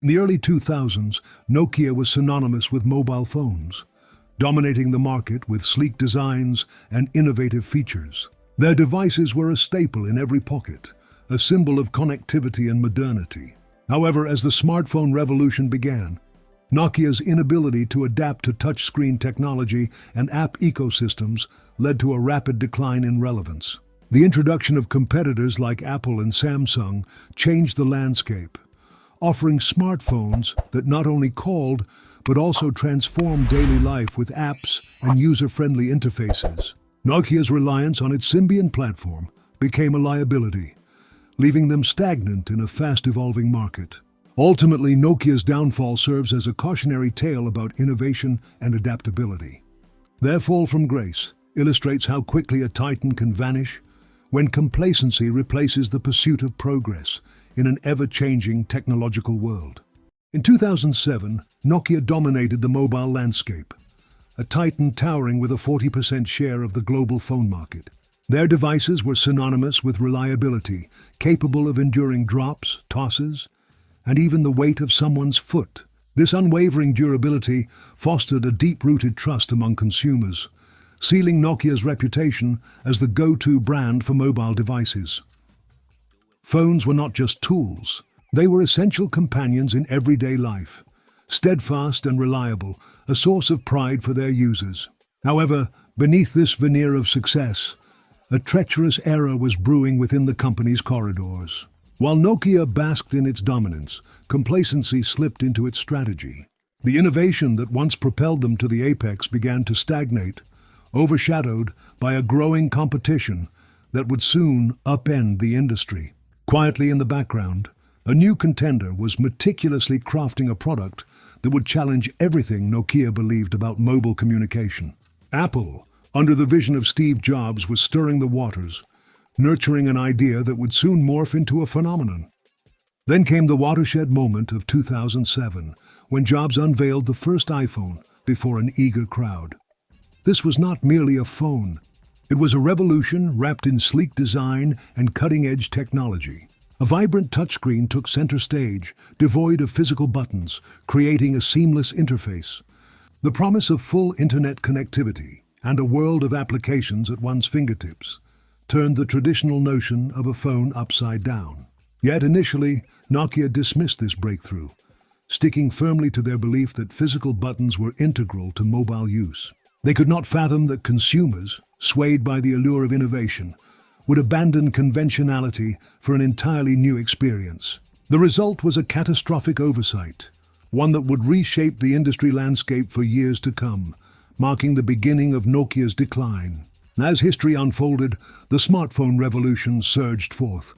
In the early 2000s, Nokia was synonymous with mobile phones, dominating the market with sleek designs and innovative features. Their devices were a staple in every pocket, a symbol of connectivity and modernity. However, as the smartphone revolution began, Nokia's inability to adapt to touchscreen technology and app ecosystems led to a rapid decline in relevance. The introduction of competitors like Apple and Samsung changed the landscape, offering smartphones that not only called but also transformed daily life with apps and user-friendly interfaces. Nokia's reliance on its Symbian platform became a liability, leaving them stagnant in a fast-evolving market. Ultimately, Nokia's downfall serves as a cautionary tale about innovation and adaptability. Their fall from grace illustrates how quickly a titan can vanish when complacency replaces the pursuit of progress in an ever-changing technological world. In 2007, Nokia dominated the mobile landscape, a titan towering with a 40% share of the global phone market. Their devices were synonymous with reliability, capable of enduring drops, tosses, and even the weight of someone's foot. This unwavering durability fostered a deep-rooted trust among consumers, sealing Nokia's reputation as the go-to brand for mobile devices. Phones were not just tools, they were essential companions in everyday life, steadfast and reliable, a source of pride for their users. However, beneath this veneer of success, a treacherous era was brewing within the company's corridors. While Nokia basked in its dominance, complacency slipped into its strategy. The innovation that once propelled them to the apex began to stagnate, overshadowed by a growing competition that would soon upend the industry. Quietly in the background, a new contender was meticulously crafting a product that would challenge everything Nokia believed about mobile communication. Apple, under the vision of Steve Jobs, was stirring the waters, nurturing an idea that would soon morph into a phenomenon. Then came the watershed moment of 2007, when Jobs unveiled the first iPhone before an eager crowd. This was not merely a phone. It was a revolution wrapped in sleek design and cutting-edge technology. A vibrant touchscreen took center stage, devoid of physical buttons, creating a seamless interface. The promise of full internet connectivity and a world of applications at one's fingertips turned the traditional notion of a phone upside down. Yet initially, Nokia dismissed this breakthrough, sticking firmly to their belief that physical buttons were integral to mobile use. They could not fathom that consumers, swayed by the allure of innovation, would abandon conventionality for an entirely new experience. The result was a catastrophic oversight, one that would reshape the industry landscape for years to come, marking the beginning of Nokia's decline. As history unfolded, the smartphone revolution surged forth,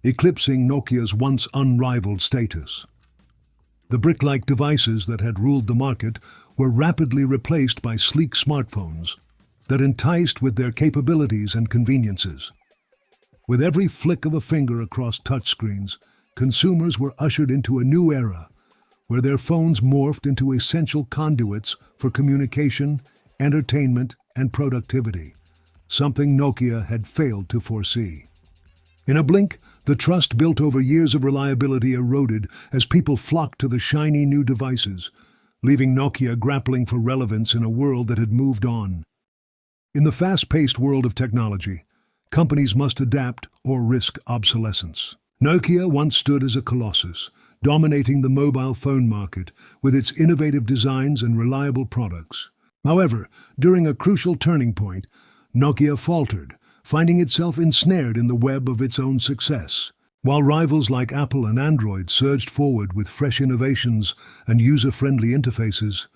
eclipsing Nokia's once unrivaled status. The brick-like devices that had ruled the market were rapidly replaced by sleek smartphones that enticed with their capabilities and conveniences. With every flick of a finger across touchscreens, consumers were ushered into a new era where their phones morphed into essential conduits for communication, entertainment, and productivity, something Nokia had failed to foresee. In a blink, the trust built over years of reliability eroded as people flocked to the shiny new devices, leaving Nokia grappling for relevance in a world that had moved on. In the fast-paced world of technology, companies must adapt or risk obsolescence. Nokia once stood as a colossus, dominating the mobile phone market with its innovative designs and reliable products. However, during a crucial turning point, Nokia faltered, finding itself ensnared in the web of its own success. While rivals like Apple and Android surged forward with fresh innovations and user-friendly interfaces,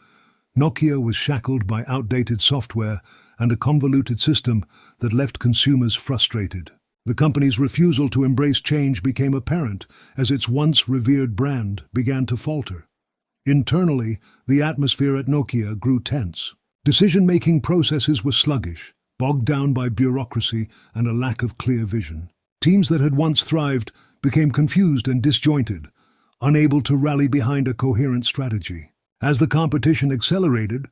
Nokia was shackled by outdated software and a convoluted system that left consumers frustrated. The company's refusal to embrace change became apparent as its once revered brand began to falter. Internally, the atmosphere at Nokia grew tense. Decision-making processes were sluggish, bogged down by bureaucracy and a lack of clear vision. Teams that had once thrived became confused and disjointed, unable to rally behind a coherent strategy. As the competition accelerated,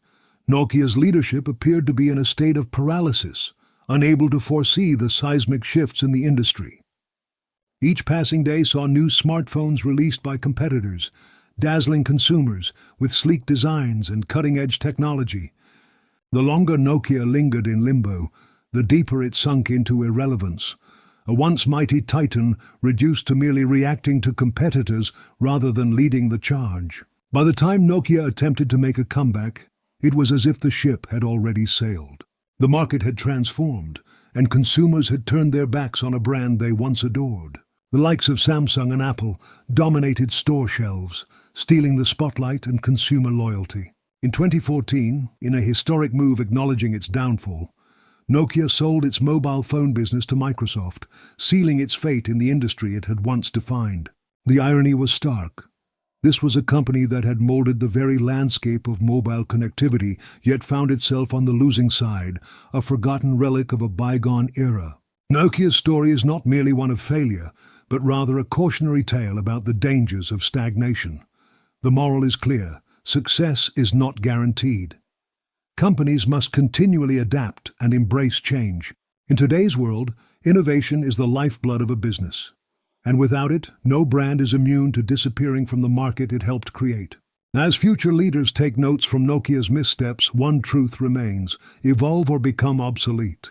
Nokia's leadership appeared to be in a state of paralysis, unable to foresee the seismic shifts in the industry. Each passing day saw new smartphones released by competitors, dazzling consumers with sleek designs and cutting-edge technology. The longer Nokia lingered in limbo, the deeper it sunk into irrelevance. A once mighty titan reduced to merely reacting to competitors rather than leading the charge. By the time Nokia attempted to make a comeback, it was as if the ship had already sailed. The market had transformed, and consumers had turned their backs on a brand they once adored. The likes of Samsung and Apple dominated store shelves, stealing the spotlight and consumer loyalty. In 2014, in a historic move acknowledging its downfall, Nokia sold its mobile phone business to Microsoft, sealing its fate in the industry it had once defined. The irony was stark. This was a company that had molded the very landscape of mobile connectivity, yet found itself on the losing side, a forgotten relic of a bygone era. Nokia's story is not merely one of failure, but rather a cautionary tale about the dangers of stagnation. The moral is clear: success is not guaranteed. Companies must continually adapt and embrace change. In today's world, innovation is the lifeblood of a business. And without it, no brand is immune to disappearing from the market it helped create. As future leaders take notes from Nokia's missteps, one truth remains: evolve or become obsolete.